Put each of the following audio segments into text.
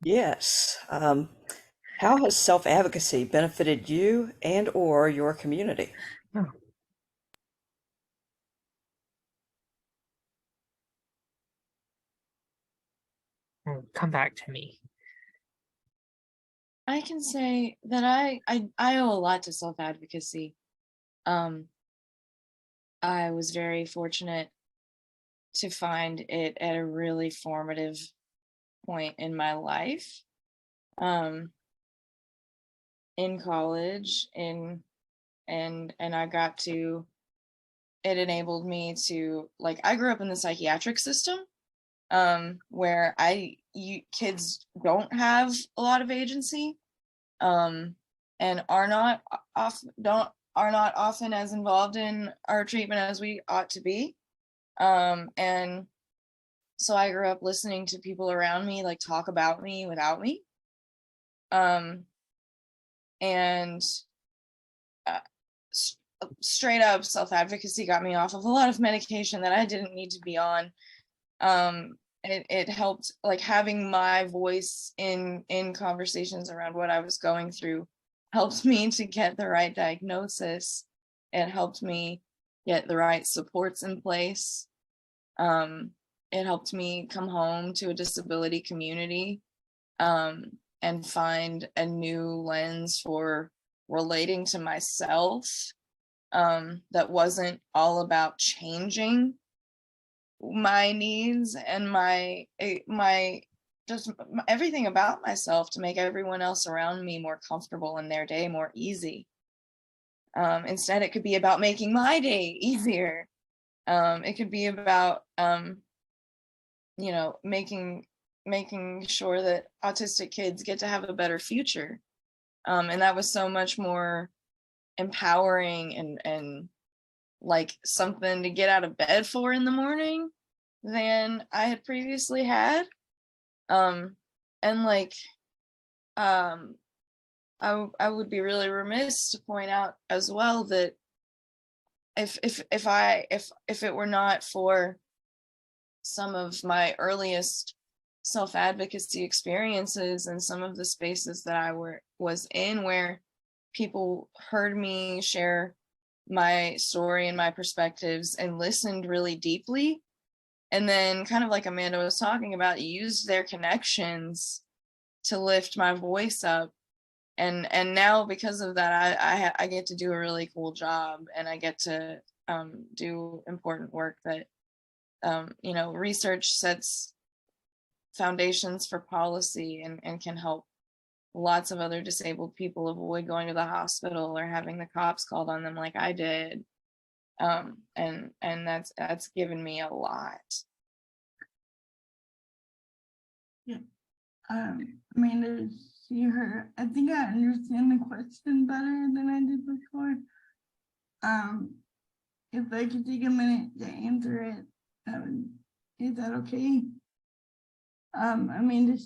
Yes. How has self-advocacy benefited you and or your community? Oh, come back to me. I can say that I owe a lot to self-advocacy. Um, I was very fortunate to find it at a really formative point in my life. Um, in college, and I got to it enabled me to I grew up in the psychiatric system, where kids don't have a lot of agency, um, and are not often as involved in our treatment as we ought to be. And so I grew up listening to people around me talk about me without me. Um, and uh, straight up self-advocacy got me off of a lot of medication that I didn't need to be on. It helped, having my voice in conversations around what I was going through helped me to get the right diagnosis. It helped me get the right supports in place. um, it helped me come home to a disability community, um, and find a new lens for relating to myself, that wasn't all about changing my needs and my just everything about myself to make everyone else around me more comfortable and their day more easy. Instead, it could be about making my day easier. It could be about making sure that autistic kids get to have a better future. And that was so much more empowering and like something to get out of bed for in the morning than I had previously had. Um, and um, I would be really remiss to point out as well that if it were not for some of my earliest self-advocacy experiences and some of the spaces that was in where people heard me share my story and my perspectives and listened really deeply, and then, kind of like Amanda was talking about, used their connections to lift my voice up. And now, because of that, I get to do a really cool job, and I get to do important work that research sets foundations for policy, and can help lots of other disabled people avoid going to the hospital or having the cops called on them like I did. And that's given me a lot. Yeah. I mean, to see her, I think I understand the question better than I did before. If I could take a minute to answer it, is that okay? I mean, to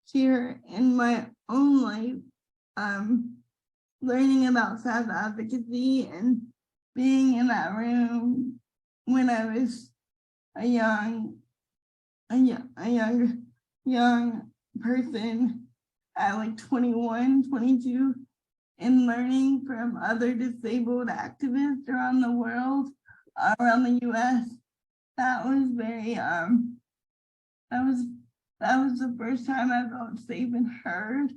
see her in my own life, learning about self-advocacy and being in that room when I was a young person at like 21, 22, and learning from other disabled activists around the world, around the US. That was very that was the first time I felt safe and heard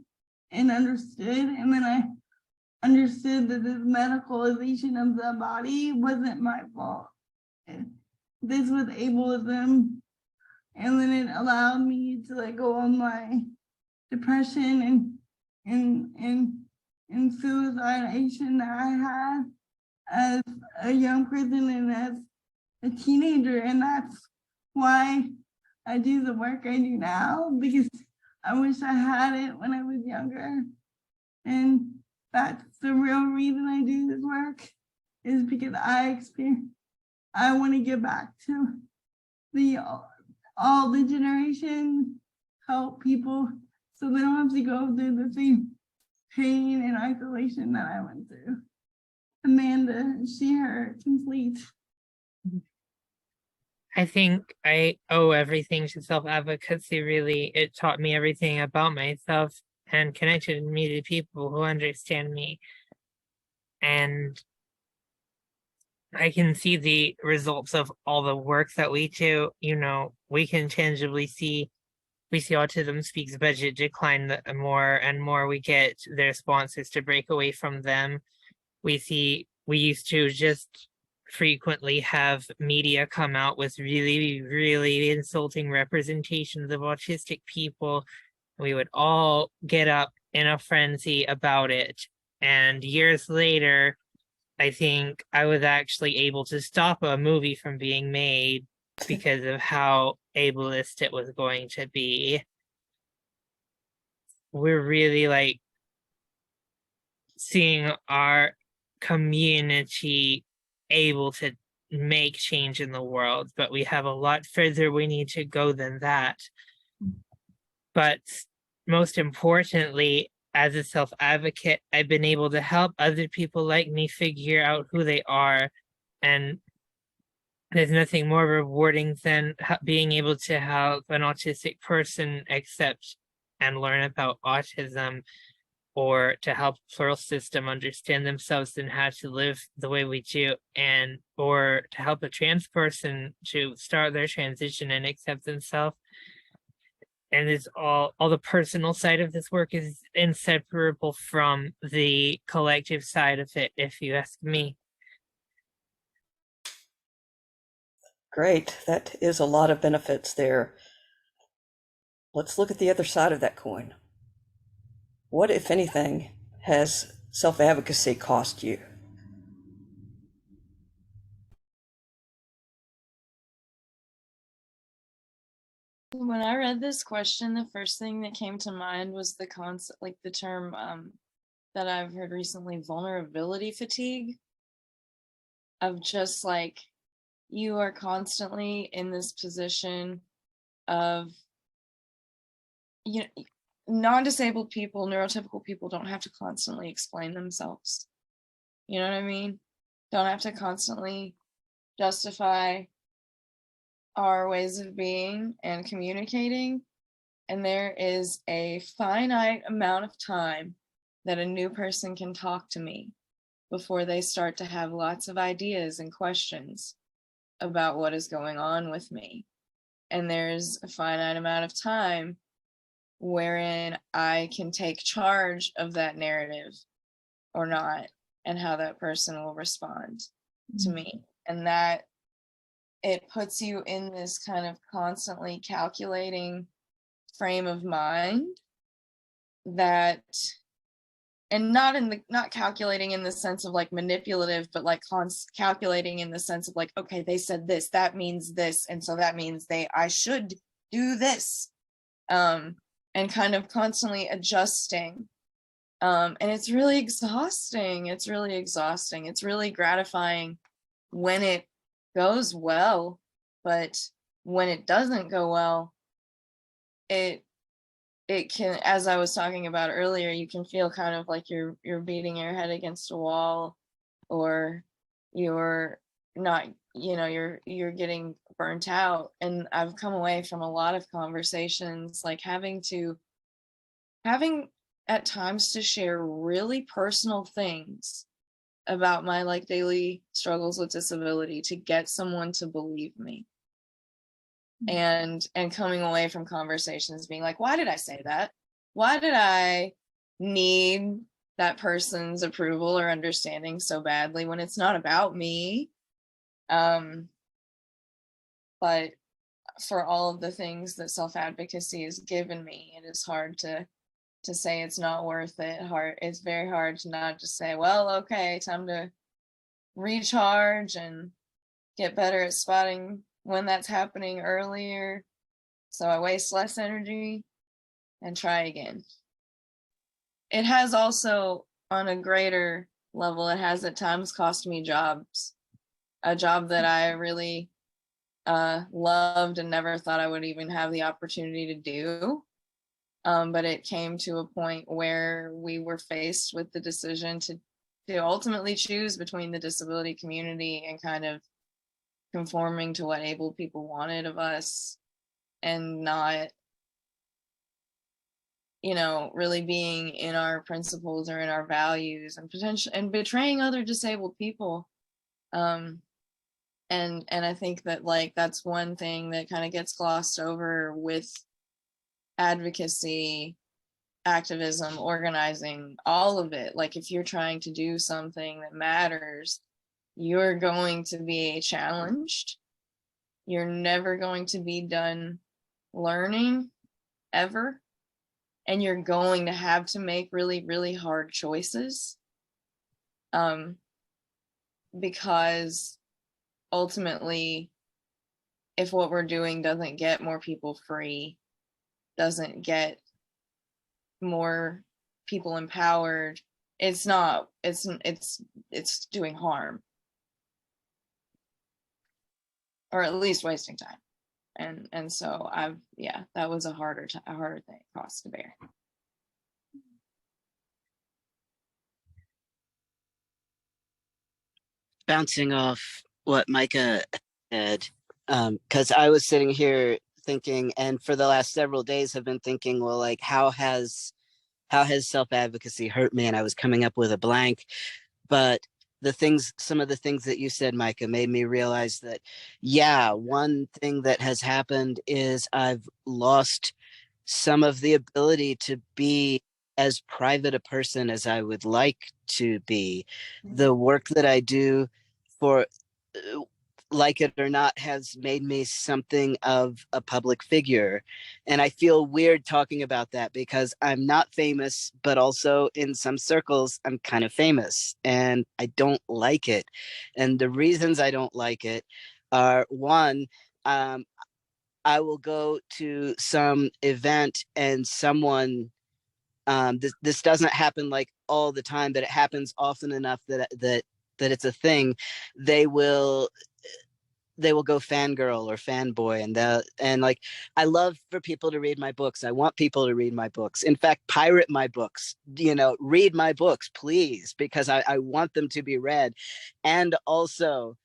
and understood. And then I understood that this medicalization of the body wasn't my fault. This was ableism. And then it allowed me to let go of my depression and suicidation that I had as a young person and as a teenager. And that's why I do the work I do now, because I wish I had it when I was younger. And that's the real reason I do this work, is because I want to get back to all the generations, help people so they don't have to go through the same pain and isolation that I went through. Amanda, she, her, complete. I think I owe everything to self-advocacy, really. It taught me everything about myself and connected me to people who understand me. And I can see the results of all the work that we do. You know, we can tangibly see Autism Speaks budget decline the more and more we get their sponsors to break away from them. We used to just frequently have media come out with really, really insulting representations of autistic people. We would all get up in a frenzy about it. And years later, I think I was actually able to stop a movie from being made because of how ableist it was going to be. We're really like seeing our community able to make change in the world, but we have a lot further we need to go than that. But most importantly, as a self-advocate, I've been able to help other people like me figure out who they are. And there's nothing more rewarding than being able to help an autistic person accept and learn about autism, or to help plural system understand themselves and how to live the way we do, and or to help a trans person to start their transition and accept themselves. And it's all the personal side of this work is inseparable from the collective side of it, if you ask me. Great. That is a lot of benefits there. Let's look at the other side of that coin. What, if anything, has self-advocacy cost you? When I read this question, the first thing that came to mind was the concept, like the term that I've heard recently, vulnerability fatigue, of just like you are constantly in this position of, you know, non-disabled people, neurotypical people don't have to constantly explain themselves. You know what I mean? Don't have to constantly justify our ways of being and communicating. And there is a finite amount of time that a new person can talk to me before they start to have lots of ideas and questions about what is going on with me. And there's a finite amount of time wherein I can take charge of that narrative or not, and how that person will respond to me. And that it puts you in this kind of constantly calculating frame of mind that, and not calculating in the sense of like manipulative, but like calculating in the sense of like, okay, they said this, that means this, and so that means I should do this, and kind of constantly adjusting. And it's really exhausting. It's really gratifying when it goes well, but when it doesn't go well, it can, as I was talking about earlier, you can feel kind of like you're beating your head against a wall, or you're not, you're getting burnt out. And I've come away from a lot of conversations like having at times to share really personal things about my like daily struggles with disability to get someone to believe me. And coming away from conversations being like, why did I say that? Why did I need that person's approval or understanding so badly when it's not about me? But for all of the things that self-advocacy has given me, it is hard to say it's not worth it. It's very hard to not just say, well, okay, time to recharge and get better at spotting when that's happening earlier, so I waste less energy, and try again. It has also, on a greater level, it has at times cost me jobs. A job that I really loved and never thought I would even have the opportunity to do. But it came to a point where we were faced with the decision to ultimately choose between the disability community and kind of conforming to what able people wanted of us and not, you know, really being in our principles or in our values, and potential and betraying other disabled people. And I think that, like, that's one thing that kind of gets glossed over with advocacy, activism, organizing, all of it. Like, if you're trying to do something that matters, you're going to be challenged. You're never going to be done learning, ever. And you're going to have to make really, really hard choices. Because ultimately, if what we're doing doesn't get more people free, doesn't get more people empowered, it's doing harm, or at least wasting time. And so yeah, that was a harder thing cost to bear. Bouncing off what Micah said, because I was sitting here thinking, and for the last several days have been thinking, well, like, how has self-advocacy hurt me? And I was coming up with a blank, but some of the things that you said, Micah, made me realize that, yeah, one thing that has happened is I've lost some of the ability to be as private a person as I would like to be. The work that I do, for like it or not, has made me something of a public figure. And I feel weird talking about that because I'm not famous, but also in some circles, I'm kind of famous and I don't like it. And the reasons I don't like it are, one, I will go to some event and someone, this doesn't happen like all the time, but it happens often enough that it's a thing. They will go fangirl or fanboy, and like, I love for people to read my books. I want people to read my books. In fact, pirate my books, read my books, please, because I want them to be read. And also,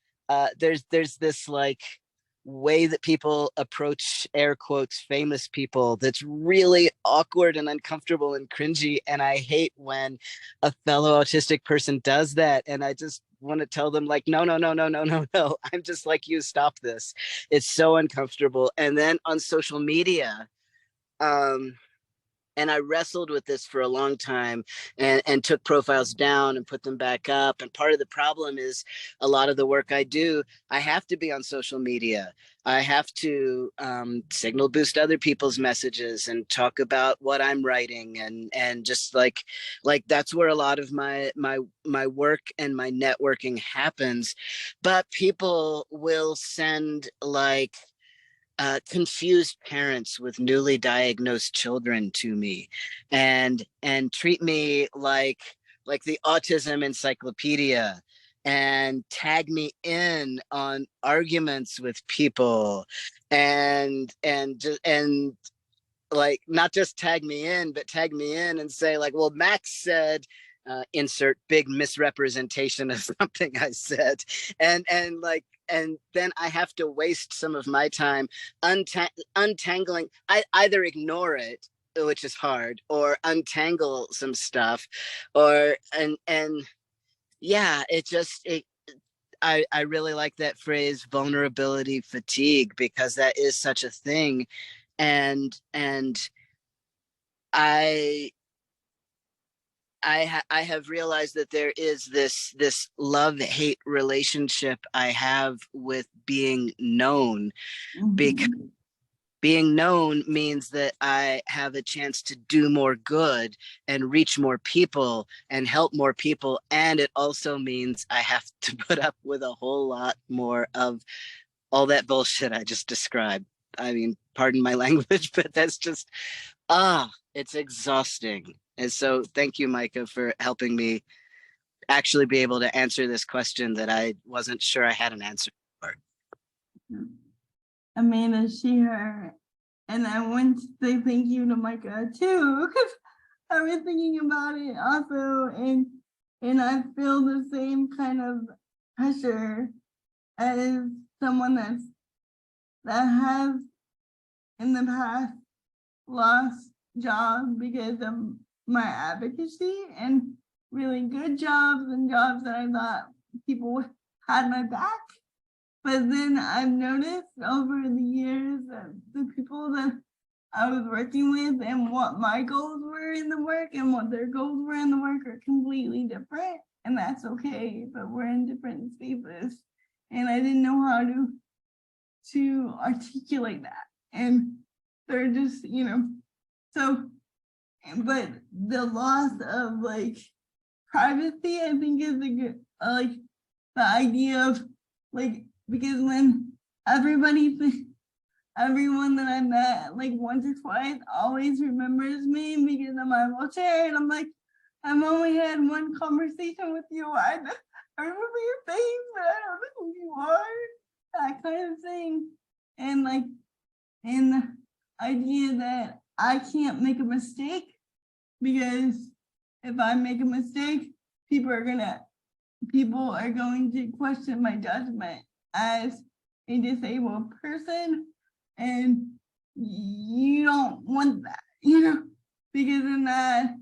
there's this, like, way that people approach, air quotes, famous people that's really awkward and uncomfortable and cringy, and I hate when a fellow autistic person does that. And I just want to tell them, like, no, I'm just like you, stop this. It's so uncomfortable. And then on social media, and I wrestled with this for a long time, and took profiles down and put them back up. And part of the problem is, a lot of the work I do, I have to be on social media. I have to signal boost other people's messages and talk about what I'm writing, and just like that's where a lot of my work and my networking happens. But people will send, like, confused parents with newly diagnosed children to me, and treat me like the autism encyclopedia, and tag me in on arguments with people, and like, not just tag me in, but tag me in and say, like, well, Max said, insert big misrepresentation of something I said, and then I have to waste some of my time untangling. I either ignore it, which is hard, or untangle some stuff, or and yeah, I really like that phrase, vulnerability fatigue, because that is such a thing. And I I have realized that there is this love-hate relationship I have with being known, because being known means that I have a chance to do more good and reach more people and help more people. And it also means I have to put up with a whole lot more of all that bullshit I just described. I mean, pardon my language, but that's just, it's exhausting. And so thank you, Micah, for helping me actually be able to answer this question that I wasn't sure I had an answer for. Amanda, she, her, and I want to say thank you to Micah too, because I've been thinking about it also, and I feel the same kind of pressure as someone that has in the past lost jobs because of my advocacy, and really good jobs and jobs that I thought people had my back. But then I've noticed over the years that the people that I was working with and what my goals were in the work and what their goals were in the work are completely different. And that's okay, but we're in different spaces. And I didn't know how to articulate that. And they're just, so, but the loss of like privacy, I think is a good, like the idea of like, because when everyone that I met like once or twice always remembers me because of my wheelchair, and I'm like, I've only had one conversation with you. I remember your face, but I don't know who you are. That kind of thing. And like, and the idea that I can't make a mistake, because if I make a mistake, people are going to question my judgment as a disabled person, and you don't want that, because in that,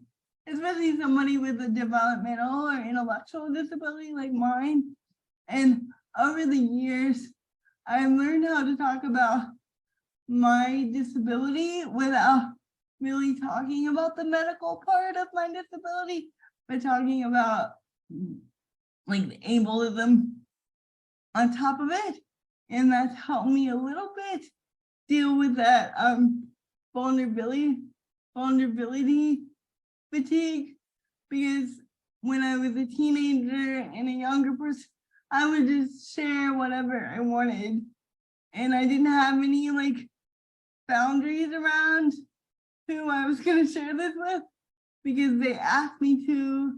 especially somebody with a developmental or intellectual disability like mine. And over the years, I've learned how to talk about my disability without really talking about the medical part of my disability, but talking about like the ableism on top of it. And that's helped me a little bit deal with that vulnerability fatigue, because when I was a teenager and a younger person, I would just share whatever I wanted, and I didn't have any like boundaries around who I was going to share this with, because they asked me to.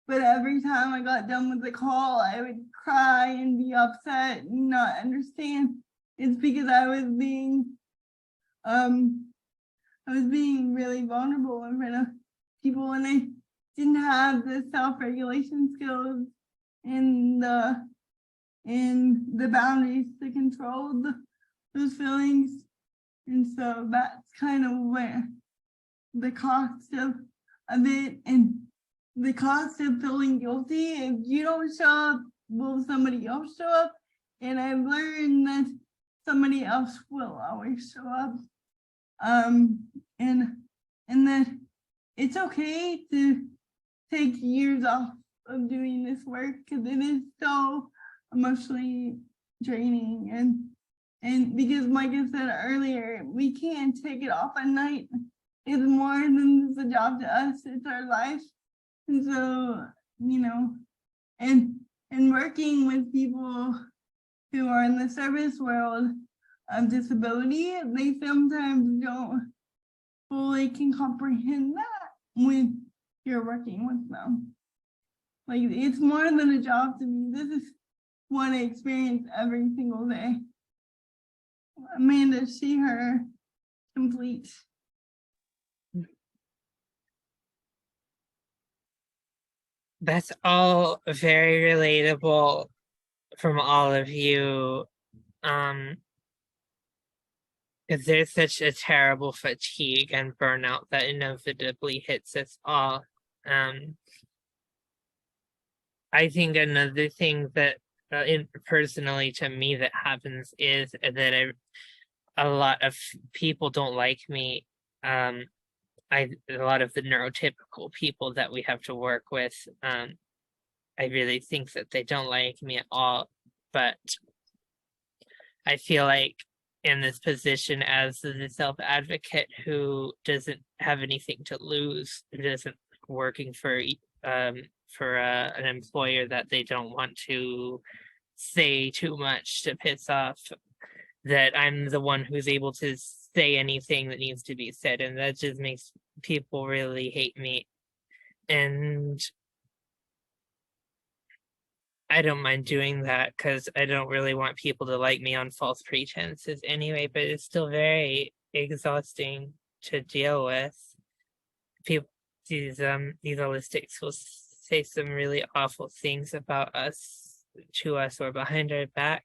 But every time I got done with the call, I would cry and be upset and not understand. It's because I was being really vulnerable in front of people, and I didn't have the self-regulation skills and the boundaries to control those feelings. And so that's kind of where the cost of it, and the cost of feeling guilty. If you don't show up, will somebody else show up? And I've learned that somebody else will always show up. And that it's okay to take years off of doing this work, because it is so emotionally draining. And because like I said earlier, we can't take it off at night. It's more than just a job to us, it's our life. And so, and working with people who are in the service world of disability, they sometimes don't fully can comprehend that when you're working with them. Like, it's more than a job to me. This is what I experience every single day. Amanda, she, her, complete. That's all very relatable from all of you. Because there's such a terrible fatigue and burnout that inevitably hits us all. I think another thing that personally to me that happens is that a lot of people don't like me. A lot of the neurotypical people that we have to work with, I really think that they don't like me at all. But I feel like in this position as the self-advocate who doesn't have anything to lose, who doesn't working for an employer that they don't want to say too much to piss off, that I'm the one who's able to say anything that needs to be said, and that just makes people really hate me. And I don't mind doing that because I don't really want people to like me on false pretenses anyway, but it's still very exhausting to deal with. People, these holistics will say some really awful things about us, to us, or behind our back.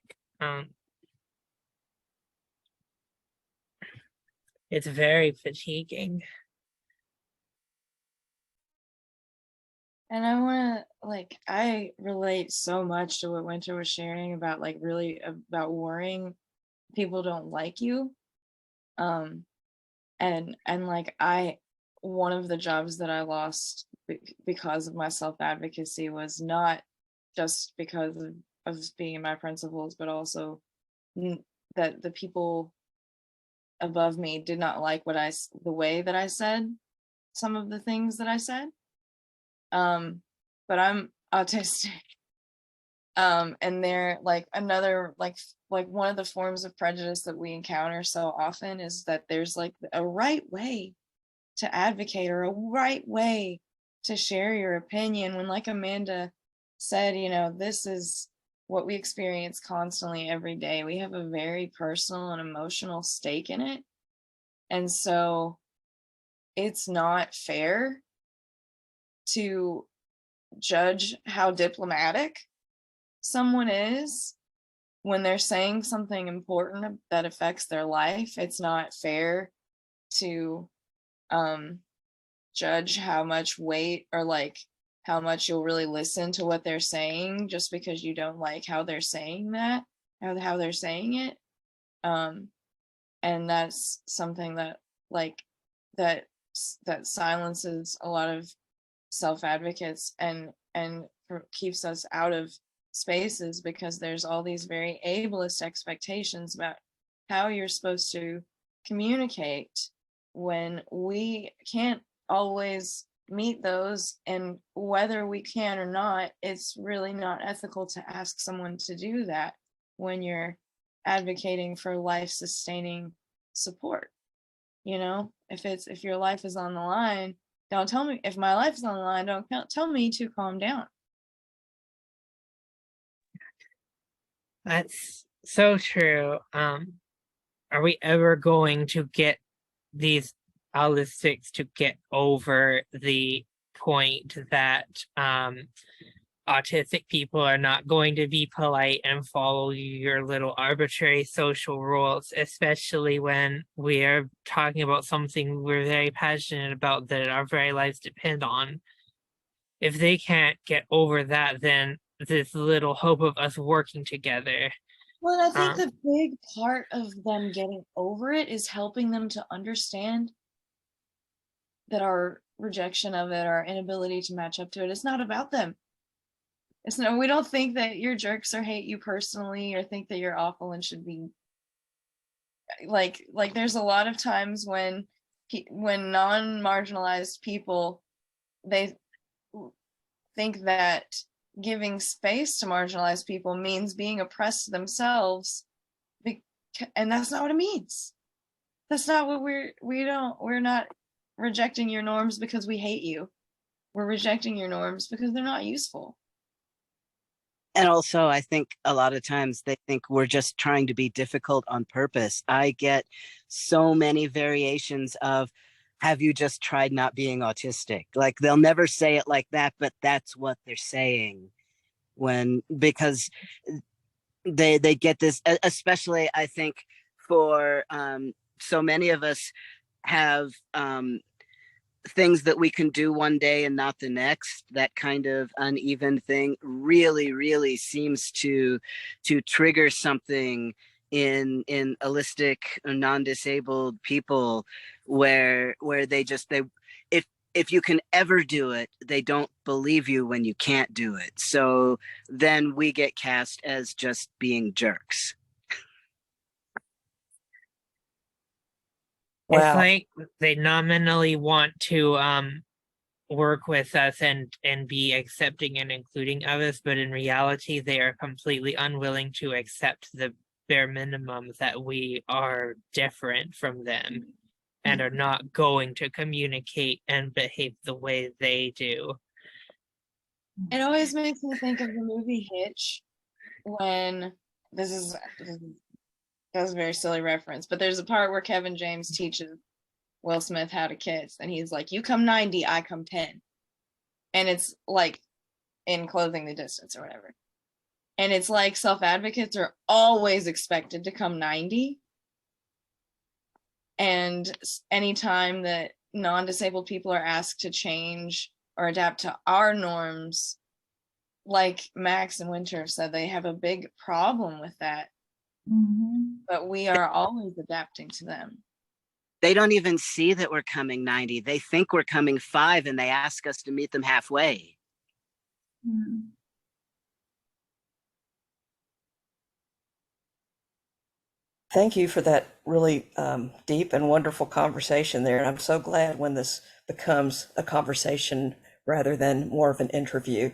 It's very fatiguing. And I want to, like, I relate so much to what Winter was sharing about, like, really about worrying people don't like you. Um, and like, one of the jobs that I lost because of my self-advocacy was not just because of being in my principles, but also that the people above me did not like the way that I said some of the things that I said. But I'm autistic. And they're like another like one of the forms of prejudice that we encounter so often is that there's like a right way to advocate or a right way to share your opinion, when, like Amanda said, this is what we experience constantly every day. We have a very personal and emotional stake in it. And so it's not fair to judge how diplomatic someone is when they're saying something important that affects their life. It's not fair to judge how much weight or like how much you'll really listen to what they're saying just because you don't like how they're saying that, how they're saying it. And that's something that like that that silences a lot of self-advocates and keeps us out of spaces, because there's all these very ableist expectations about how you're supposed to communicate when we can't always meet those. And whether we can or not, it's really not ethical to ask someone to do that when you're advocating for life sustaining support. If your life is on the line, don't tell me. If my life is on the line, don't tell me to calm down. That's so true. Are we ever going to get these autistics to get over the point that autistic people are not going to be polite and follow your little arbitrary social rules, especially when we are talking about something we're very passionate about that our very lives depend on? If they can't get over that, then there's little hope of us working together. Well, I think Um, the big part of them getting over it is helping them to understand that our rejection of it, our inability to match up to it, is not about them. We don't think that you're jerks or hate you personally or think that you're awful and should be like there's a lot of times when non-marginalized people, they think that giving space to marginalized people means being oppressed themselves, and that's not what it means. That's not what we're not rejecting your norms because we hate you. We're rejecting your norms because they're not useful. And also, I think a lot of times they think we're just trying to be difficult on purpose. I get so many variations of, have you just tried not being autistic? Like, they'll never say it like that, but that's what they're saying because they get this, especially I think for so many of us have things that we can do one day and not the next. That kind of uneven thing really seems to trigger something in holistic non-disabled people, where they if you can ever do it, they don't believe you when you can't do it. So then we get cast as just being jerks. It's Wow. like they nominally want to work with us and be accepting and including of us, but in reality they are completely unwilling to accept the bare minimum that we are different from them and are not going to communicate and behave the way they do. It always makes me think of the movie Hitch, when that's a very silly reference, but there's a part where Kevin James teaches Will Smith how to kiss, and he's like, "You come 90, I come 10," and it's like in Closing the Distance or whatever. And it's like self-advocates are always expected to come 90. And anytime that non-disabled people are asked to change or adapt to our norms, like Max and Winter said, they have a big problem with that. But we are always adapting to them. They don't even see that we're coming 90. They think we're coming 5 and they ask us to meet them halfway. Thank you for that really deep and wonderful conversation there. And I'm so glad when this becomes a conversation rather than more of an interview.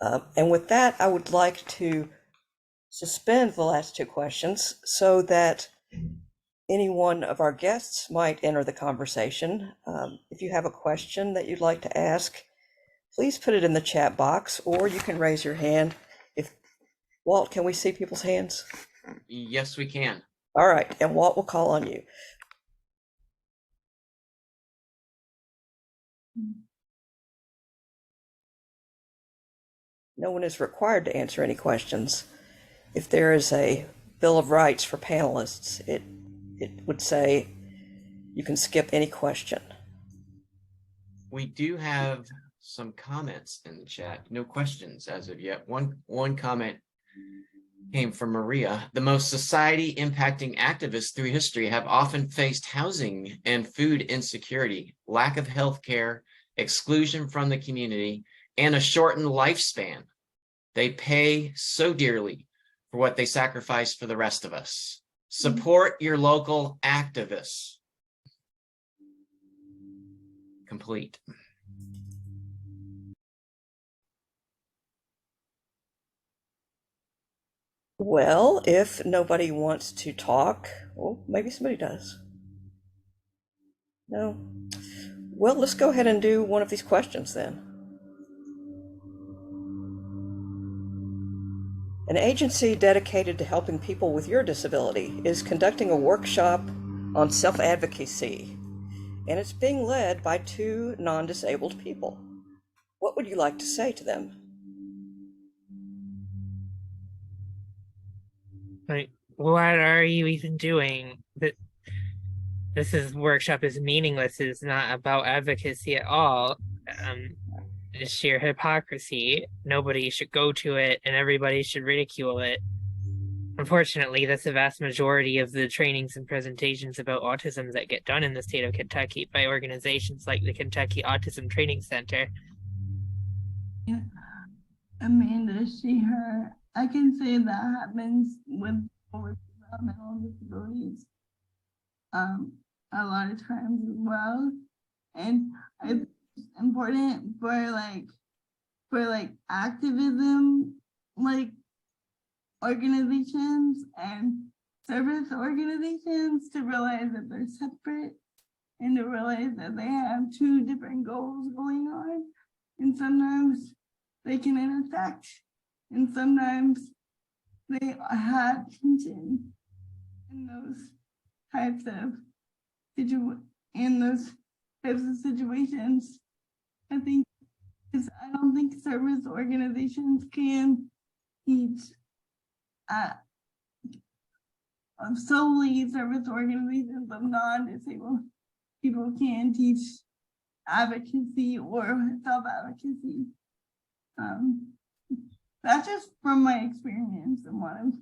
And with that, I would like to suspend the last 2 questions so that any one of our guests might enter the conversation. If you have a question that you'd like to ask, please put it in the chat box, or you can raise your hand. Walt, can we see people's hands? Yes, we can. All right, and Walt will call on you. No one is required to answer any questions. If there is a Bill of Rights for panelists, it would say you can skip any question. We do have some comments in the chat. No questions as of yet. One comment came from Maria. The most society impacting activists through history have often faced housing and food insecurity, lack of health care, exclusion from the community, and a shortened lifespan. They pay so dearly for what they sacrifice for the rest of us. Support your local activists. Complete. Well, if nobody wants to talk, well, maybe somebody does. No? Well, let's go ahead and do one of these questions then. An agency dedicated to helping people with your disability is conducting a workshop on self-advocacy, and it's being led by 2 non-disabled people. What would you like to say to them? Like, what are you even doing? This workshop is meaningless. It's not about advocacy at all. It's sheer hypocrisy. Nobody should go to it, and everybody should ridicule it. Unfortunately, that's the vast majority of the trainings and presentations about autism that get done in the state of Kentucky by organizations like the Kentucky Autism Training Center. Yeah. Amanda, she, her. I can say that happens with developmental disabilities a lot of times as well. And it's important for activism, like organizations and service organizations, to realize that they're separate and to realize that they have 2 different goals going on. And sometimes they can intersect, and sometimes they have tension in those types of situations. I think, because I don't think service organizations can teach solely service organizations of non-disabled people can teach advocacy or self-advocacy. That's just from my experience and what I've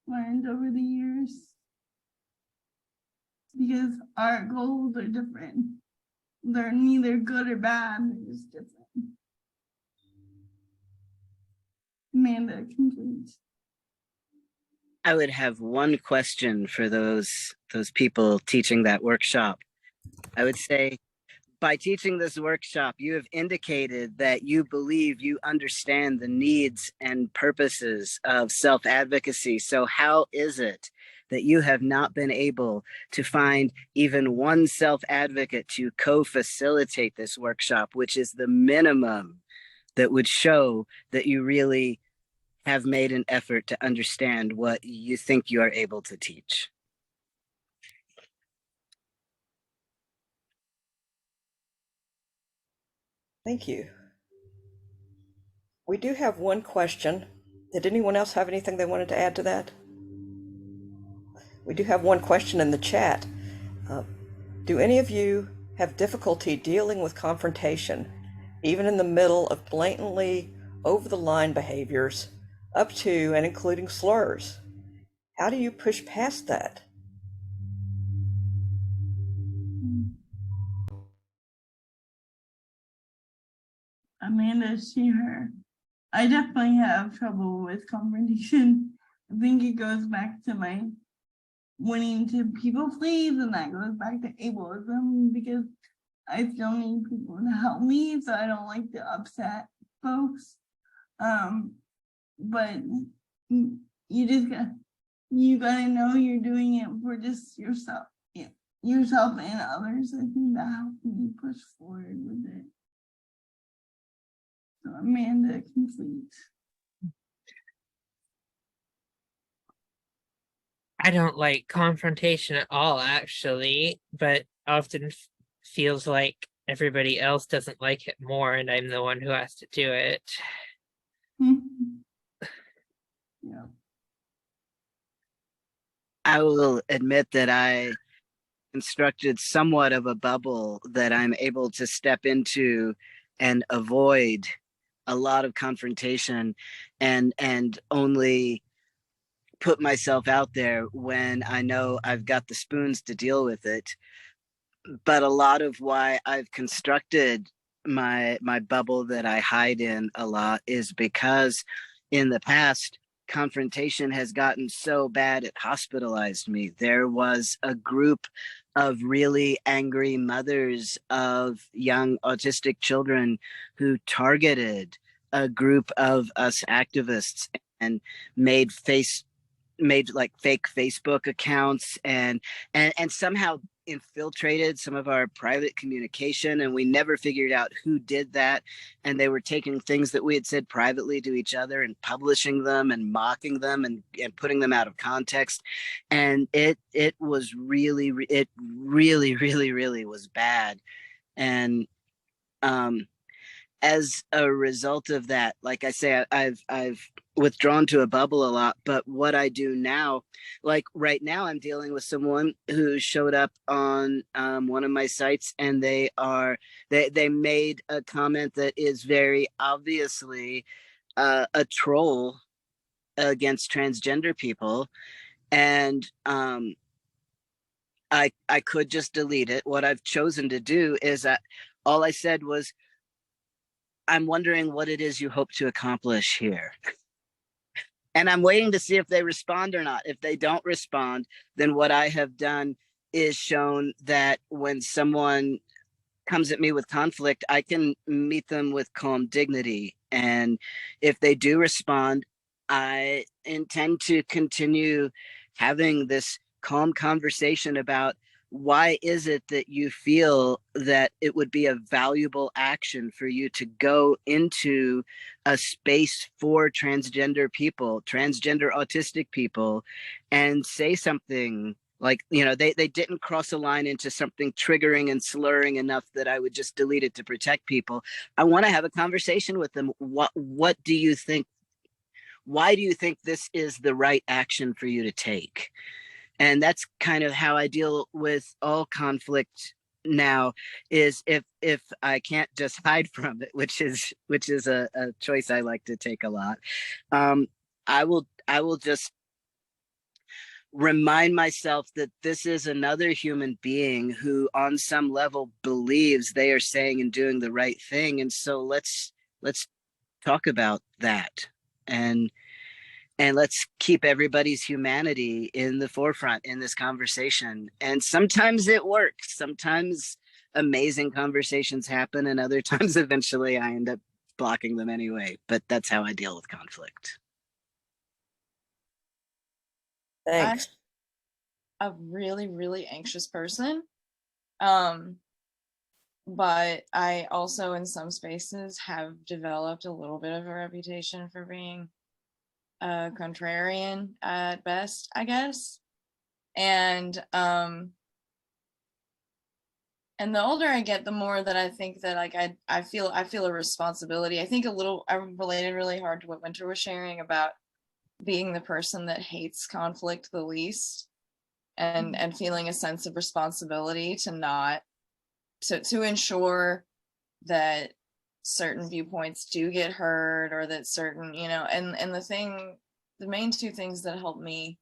learned over the years, because our goals are different. They're neither good or bad, they're just different. Amanda, complete. I would have one question for those people teaching that workshop. I would say, by teaching this workshop, you have indicated that you believe you understand the needs and purposes of self-advocacy. So how is it that you have not been able to find even one self-advocate to co-facilitate this workshop, which is the minimum that would show that you really have made an effort to understand what you think you are able to teach? Thank you. We do have one question. Did anyone else have anything they wanted to add to that? We do have one question in the chat. Do any of you have difficulty dealing with confrontation, even in the middle of blatantly over the line behaviors, up to and including slurs? How do you push past that? Amanda, she, her. I definitely have trouble with confrontation. I think it goes back to my wanting to people please, and that goes back to ableism because I still need people to help me, so I don't like to upset folks. But you gotta know you're doing it for just yourself, yeah, yourself and others. I think that helps me push forward with it. So Amanda, complete. I don't like confrontation at all, actually, but often feels like everybody else doesn't like it more, and I'm the one who has to do it. Yeah. I will admit that I constructed somewhat of a bubble that I'm able to step into and avoid a lot of confrontation and only put myself out there when I know I've got the spoons to deal with it. But a lot of why I've constructed my bubble that I hide in a lot is because in the past confrontation has gotten so bad it hospitalized me. There was a group of really angry mothers of young autistic children who targeted a group of us activists and made face made like fake Facebook accounts and somehow infiltrated some of our private communication, and we never figured out who did that. And they were taking things that we had said privately to each other and publishing them and mocking them and putting them out of context. And it was really was bad. And as a result of that, like I say, I've withdrawn to a bubble a lot. But what I do now, like right now, I'm dealing with someone who showed up on one of my sites, and they made a comment that is very obviously a troll against transgender people, and I could just delete it. What I've chosen to do is that all I said was, I'm wondering what it is you hope to accomplish here. And I'm waiting to see if they respond or not. If they don't respond, then what I have done is shown that when someone comes at me with conflict, I can meet them with calm dignity. And if they do respond, I intend to continue having this calm conversation about why is it that you feel that it would be a valuable action for you to go into a space for transgender people, transgender autistic people, and say something like, they didn't cross a line into something triggering and slurring enough that I would just delete it to protect people. I want to have a conversation with them. What do you think? Why do you think this is the right action for you to take? And that's kind of how I deal with all conflict now, is if I can't just hide from it, which is a choice I like to take a lot. I will just remind myself that this is another human being who on some level believes they are saying and doing the right thing. And so let's talk about that, and let's keep everybody's humanity in the forefront in this conversation. And sometimes it works. Sometimes amazing conversations happen, and other times eventually I end up blocking them anyway. But that's how I deal with conflict. Thanks. I'm a really, really anxious person. But I also in some spaces have developed a little bit of a reputation for being a contrarian at best, I guess. And the older I get, the more that I think that like I feel a responsibility. I think I related really hard to what Winter was sharing about being the person that hates conflict the least. and feeling a sense of responsibility to not to ensure that certain viewpoints do get heard, or that certain, and the main two things that help me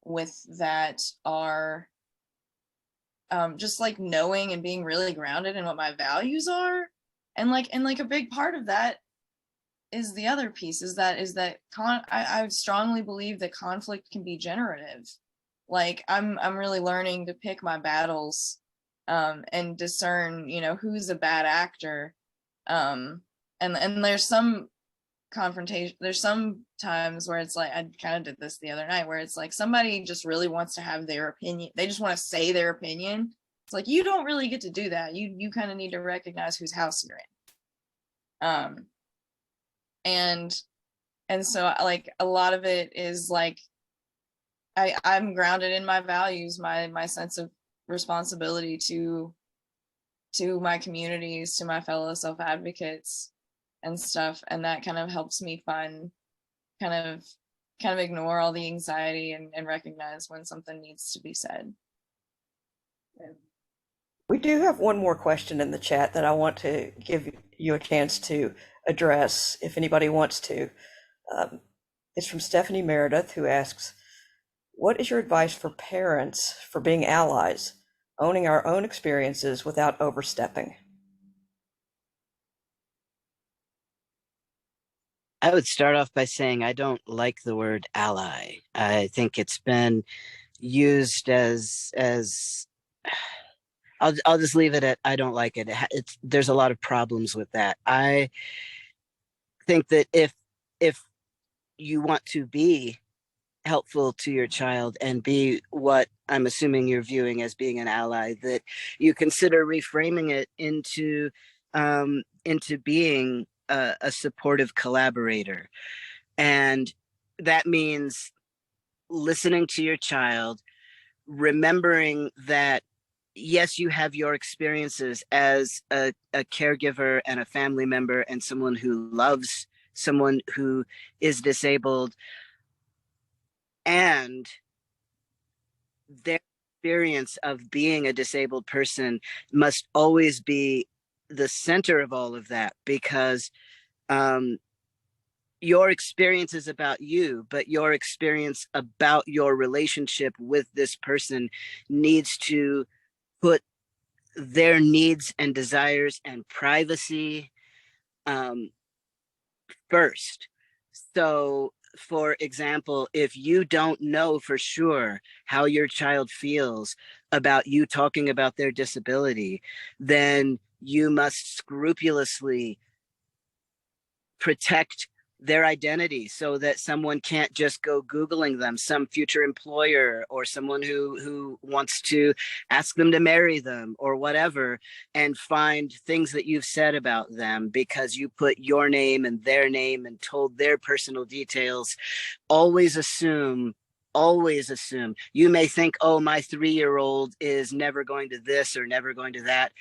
with that are just like knowing and being really grounded in what my values are, and like a big part of that is the other piece is that I strongly believe that conflict can be generative. Like I'm really learning to pick my battles, and discern, who's a bad actor. And there's some confrontation, there's some times where it's like, I kind of did this the other night, where it's like somebody just really wants to have their opinion, they just want to say their opinion. It's like, you don't really get to do that. You kind of need to recognize whose house you're in. And so like a lot of it is like I'm grounded in my values, my sense of responsibility to my communities, to my fellow self-advocates and stuff, and that kind of helps me kind of ignore all the anxiety and recognize when something needs to be said. We do have one more question in the chat that I want to give you a chance to address if anybody wants to. It's from Stephanie Meredith, who asks, what is your advice for parents for being allies, owning our own experiences without overstepping? I would start off by saying I don't like the word ally. I think it's been used as I'll just leave it at I don't like it. There's a lot of problems with that. I think that if you want to be helpful to your child and be what I'm assuming you're viewing as being an ally, that you consider reframing it into being a supportive collaborator. And that means listening to your child, remembering that yes, you have your experiences as a caregiver and a family member and someone who loves someone who is disabled, and their experience of being a disabled person must always be the center of all of that, because your experience is about you, but your experience about your relationship with this person needs to put their needs and desires and privacy first. So, for example, if you don't know for sure how your child feels about you talking about their disability, then you must scrupulously protect their identity so that someone can't just go Googling them, some future employer or someone who wants to ask them to marry them or whatever, and find things that you've said about them because you put your name and their name and told their personal details. Always assume, you may think, oh, my 3-year-old is never going to this or never going to that.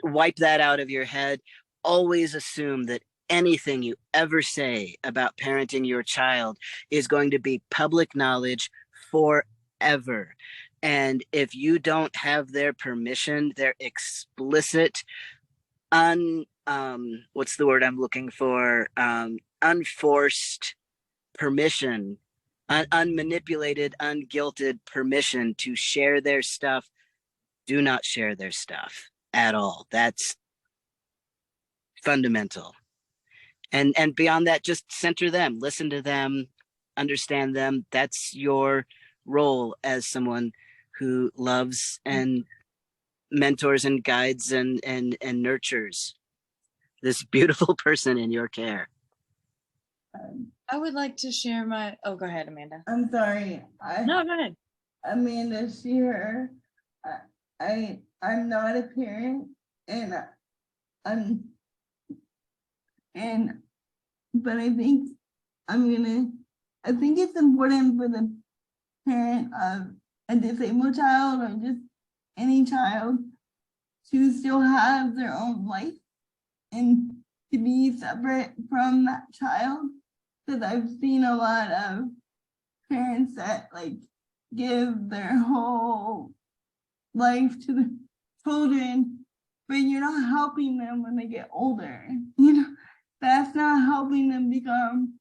Wipe that out of your head. Always assume that anything you ever say about parenting your child is going to be public knowledge forever. And if you don't have their permission, their explicit, what's the word I'm looking for? Unforced permission, unmanipulated, unguilted permission to share their stuff, do not share their stuff at all. That's fundamental. And beyond that, just center them, listen to them, understand them. That's your role as someone who loves and mentors and guides and nurtures this beautiful person in your care. I would like to share my, oh, go ahead, Amanda. I'm sorry. No, go ahead. Amanda Shearer. I'm not a parent, and but I think I think it's important for the parent of a disabled child or just any child to still have their own life and to be separate from that child. Because I've seen a lot of parents that like give their whole life to the children, but you're not helping them when they get older. You know, that's not helping them become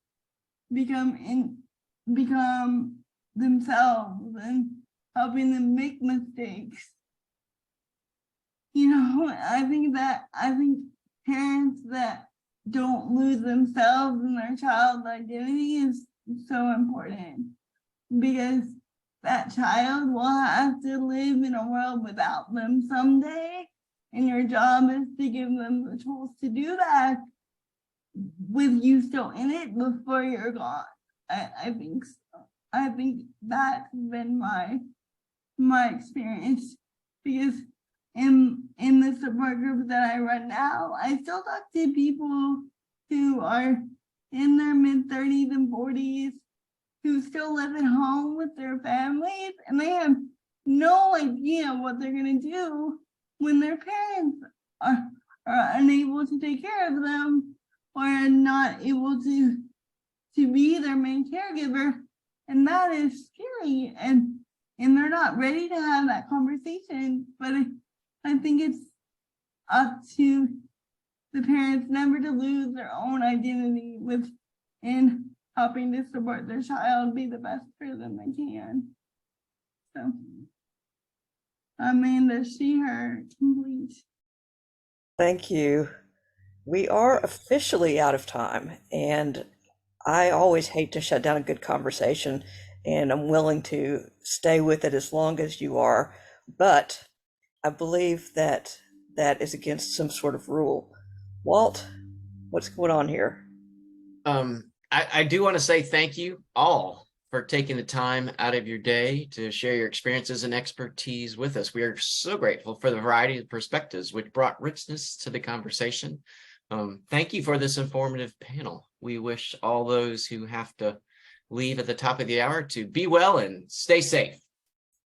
themselves and helping them make mistakes. You know, I think parents that don't lose themselves in their child's identity is so important, because that child will have to live in a world without them someday, and your job is to give them the tools to do that with you still in it before you're gone. I think so. I think that's been my experience, because in the support group that I run now, I still talk to people who are in their mid-30s and 40s who still live at home with their families, and they have no idea what they're going to do when their parents are unable to take care of them or are not able to be their main caregiver. And that is scary, and they're not ready to have that conversation. But I think it's up to the parents never to lose their own identity in helping to support their child be the best person they can. So, Amanda, her complete. Thank you. We are officially out of time, and I always hate to shut down a good conversation, and I'm willing to stay with it as long as you are, but I believe that that is against some sort of rule. Walt, what's going on here? I do want to say thank you all for taking the time out of your day to share your experiences and expertise with us. We are so grateful for the variety of perspectives which brought richness to the conversation. Thank you for this informative panel. We wish all those who have to leave at the top of the hour to be well and stay safe.